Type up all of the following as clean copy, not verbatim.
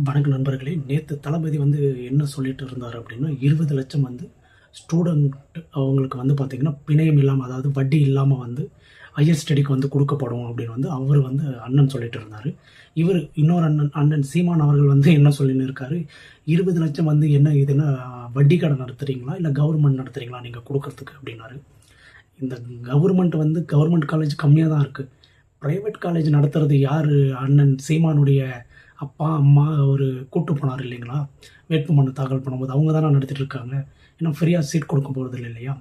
வணக்க நண்பர்களே, நேற்று தளபதி என்ன சொல்லிட்டு இருந்தார் அப்படின்னா, 20 லட்சம் ஸ்டூடெண்ட் அவங்களுக்கு பார்த்தீங்கன்னா, பிணையம் இல்லாமல், அதாவது வட்டி இல்லாமல் ஹையர் ஸ்டடிக்கு கொடுக்கப்படும் அப்படின்னு அவர் அண்ணன் சொல்லிட்டு இருந்தார். இவர் இன்னொரு அண்ணன் சீமான் அவர்கள் என்ன சொல்லின்னு இருக்காரு, 20 லட்சம் என்ன இது என்ன வட்டி கடை நடத்துறீங்களா இல்லை கவர்மெண்ட் நடத்துறீங்களா நீங்கள் கொடுக்கறதுக்கு அப்படின்னாரு. இந்த கவர்மெண்ட் காலேஜ் கம்மியாக தான் இருக்குது. ப்ரைவேட் காலேஜ் நடத்துறது யார்? அண்ணன் சீமானுடைய அப்பா அம்மா ஒரு கூட்டு போனார் இல்லைங்களா, வேட்புமனு தாக்கல் பண்ணும்போது அவங்க தானே நடத்திட்டு இருக்காங்க. ஏன்னா ஃப்ரீயாக சீட் கொடுக்க போகிறது இல்லை இல்லையா.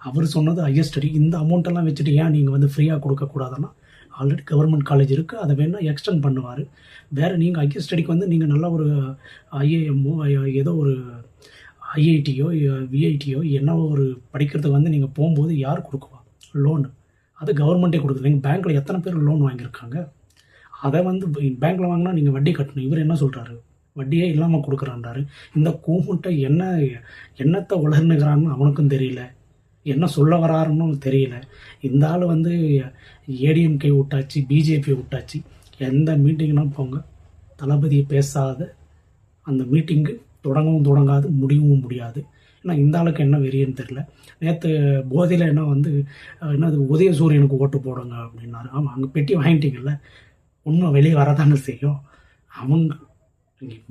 அவர் சொன்னது ஹையர் ஸ்டடி. இந்த அமௌண்ட்டெல்லாம் வச்சுட்டு ஏன் நீங்கள் ஃப்ரீயாக கொடுக்கக்கூடாதுன்னா, ஆல்ரெடி கவர்மெண்ட் காலேஜ் இருக்குது, அதை வேணால் எக்ஸ்டெண்ட் பண்ணுவார். வேறு நீங்கள் ஹையர் ஸ்டடிக்கு நீங்கள் நல்ல ஒரு ஐஏஎம்மோ ஏதோ ஒரு ஐஐடியோ விஐடியோ என்ன ஒரு படிக்கிறதுக்கு நீங்கள் போகும்போது யார் கொடுக்குவா லோன்? அது கவர்மெண்ட்டே கொடுக்குது. நீங்கள் பேங்க்கில் எத்தனை பேர் லோன் வாங்கியிருக்காங்க? அதை பேங்க்கில் வாங்கினா நீங்கள் வட்டி கட்டணும். இவர் என்ன சொல்கிறாரு, வட்டியே இல்லாமல் கொடுக்குறான்றாரு. இந்த கூமுட்டை என்னத்தை உளர்னுக்கிறான்னு அவனுக்கும் தெரியல, என்ன சொல்ல வராருன்னு தெரியல. இந்த ஆள் ஏடிஎம்கே விட்டாச்சு, பிஜேபி விட்டாச்சு, எந்த மீட்டிங்னா போங்க, தளபதியை பேசாத அந்த மீட்டிங்கு தொடங்காது, முடியவும் முடியாது. ஏன்னா இந்த ஆளுக்கு என்ன வெறியன்னு தெரியல. நேற்று போதையில் என்னது உதயசூரியனுக்கு ஓட்டு போடுங்க அப்படின்னாரு. ஆமாம், அங்கே பெட்டி வாங்கிட்டீங்கல்ல, உண்மை வெளியே வரதானே செய்யும். அவங்க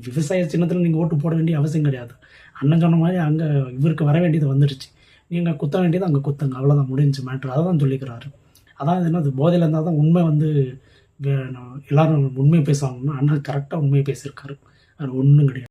விவசாய சின்னத்தில் நீங்கள் ஓட்டு போட வேண்டிய அவசியம் கிடையாது. அண்ணன் சொன்ன மாதிரி அங்கே இவருக்கு வர வேண்டியது வந்துடுச்சு, நீங்கள் குத்த வேண்டியது அங்கே குத்துங்க, அவ்வளோதான், முடிஞ்சு மேட்ரு. அதை தான் சொல்லிக்கிறாரு. அதாவது என்னது, போதையில் இருந்தால் தான் உண்மை எல்லோரும் உண்மையை பேசுவாங்கன்னா, அண்ணன் கரெக்டாக உண்மையை பேசியிருக்காரு. அது ஒன்றும் கிடையாது.